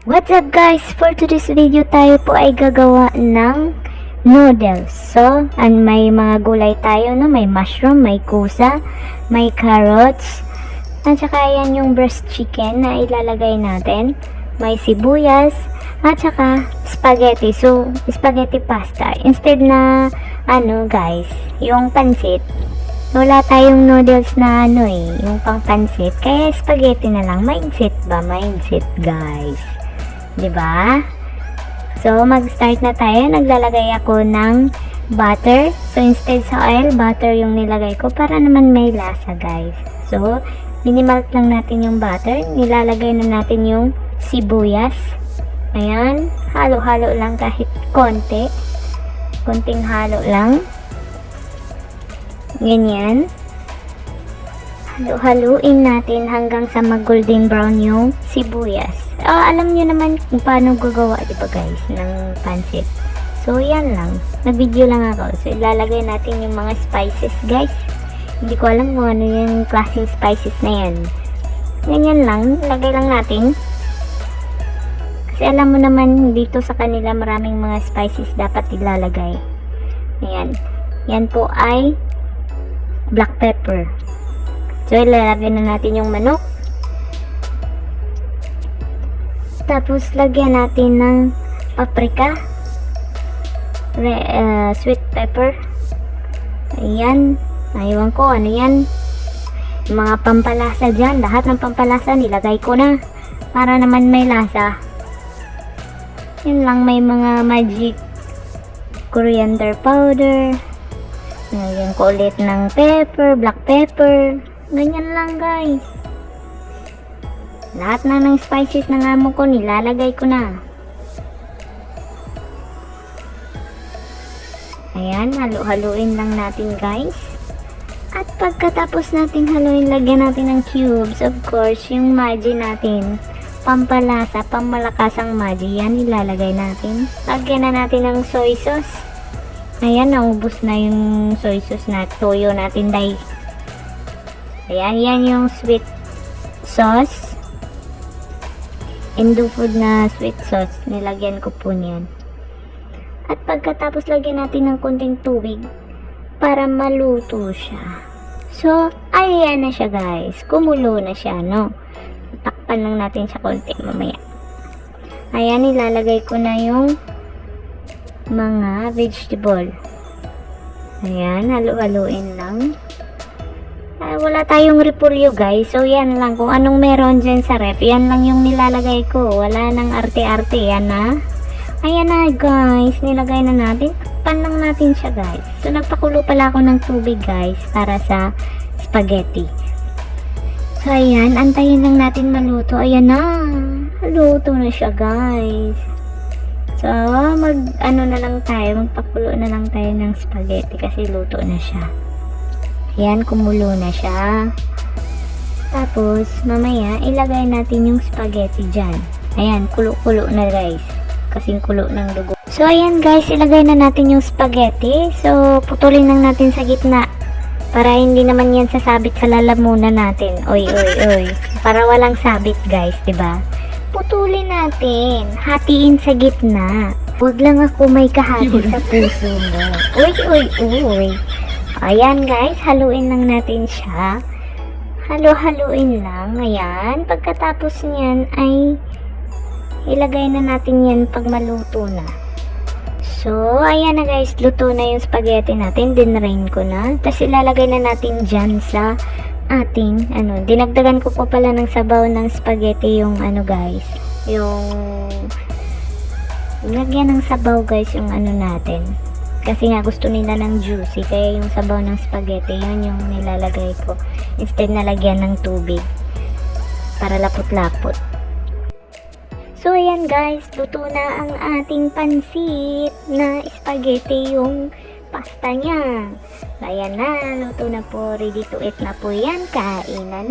What's up guys? For today's video tayo po ay gagawa ng noodles. So, may mga gulay tayo, no? May mushroom, may kusa, may carrots, at saka yan yung breast chicken na ilalagay natin. May sibuyas, at saka spaghetti. So, spaghetti pasta. Instead na, guys, yung pansit. Wala tayong noodles na yung pang pansit. Kaya spaghetti na lang. Mindset ba? Mindset, guys. 'Di ba? So, mag-start na tayo. Naglalagay ako ng butter. So, instead sa oil, butter yung nilagay ko para naman may lasa, guys. So, minimalt lang natin yung butter. Nilalagay na natin yung sibuyas. Ayan. Halo-halo lang kahit konti. Konting halo lang. Ganyan. Halo-haluin natin hanggang sa mag-golden brown yung sibuyas. Alam nyo naman kung paano gagawa, diba guys, ng pansit. So, yan lang. Nag-video lang ako. So, ilalagay natin yung mga spices, guys. Hindi ko alam kung ano yung klaseng spices na yan. Ganyan lang. Lagay lang natin. Kasi alam mo naman, dito sa kanila maraming mga spices dapat ilalagay. Ayan. Yan po ay black pepper. So, ilalagay na natin yung manok. Tapos, lagyan natin ng paprika. Sweet pepper. Ayan. Aywan ko, ano yan. Mga pampalasa dyan. Lahat ng pampalasa, nilagay ko na. Para naman may lasa. Yan lang, may mga magic coriander powder. Lagyan ko ulit ng pepper, black pepper. Ganyan lang, guys. Lahat na ng spices ng amo ko, nilalagay ko na. Ayan, halu-haluin lang natin, guys. At pagkatapos natin haluin, lagyan natin ng cubes. Of course, yung Maggi natin. Pampalasa, pamalakasang Maggi. Yan, ilalagay natin. Lagyan na natin ng soy sauce. Ayan, naubos na yung soy sauce na toyo natin, dahil. Ayan, yan yung sweet sauce. Indo food na sweet sauce. Nilagyan ko po niyan. At pagkatapos lagyan natin ng konting tubig para maluto siya. So, ayan na siya, guys. Kumulo na siya, no? Takpan lang natin siya konti mamaya. Ayan, ilalagay ko na yung mga vegetable. Ayan, halu-haluin lang. Wala tayong repolyo, guys. So, yan lang. Kung anong meron dyan sa ref, yan lang yung nilalagay ko. Wala nang arte-arte. Yan na. Ayan na, guys. Nilagay na natin. Takpan lang natin siya, guys. So, nagpakulo pala ako ng tubig, guys, para sa spaghetti. So, ayan. Antayin lang natin maluto. Ayan na. Luto na siya, guys. So, na lang tayo. Magpakulo na lang tayo ng spaghetti kasi luto na siya. Ayan, kumulo na siya. Tapos, mamaya, ilagay natin yung spaghetti dyan. Ayan, kulo-kulo na, guys. Kasing kulo ng dugo. So, ayan, guys, ilagay na natin yung spaghetti. So, putulin lang natin sa gitna. Para hindi naman yan sasabit sa lalamunan natin. Oy. Para walang sabit, guys, diba? Putulin natin. Hatiin sa gitna. Huwag lang ako may kahati sa puso mo. Uy. Ayan, guys, haluin lang natin siya. Haluin lang. Ayan. Pagkatapos niyan ay ilagay na natin yan pag maluto na. So, ayan na, guys. Luto na yung spaghetti natin. Dinrain ko na. Tapos ilalagay na natin dyan sa ating, dinagdagan ko pa pala ng sabaw ng spaghetti yung, guys. Yung, lagyan ng sabaw, guys, yung natin. Kasi nga gusto nila ng juicy. Kaya yung sabaw ng spaghetti, yun yung nilalagay ko. Instead na lagyan ng tubig. Para lapot-lapot. So, ayan, guys. Luto na ang ating pansit na spaghetti, yung pasta niya. Ayan na. Luto na po. Ready to eat na po yan. Kain na.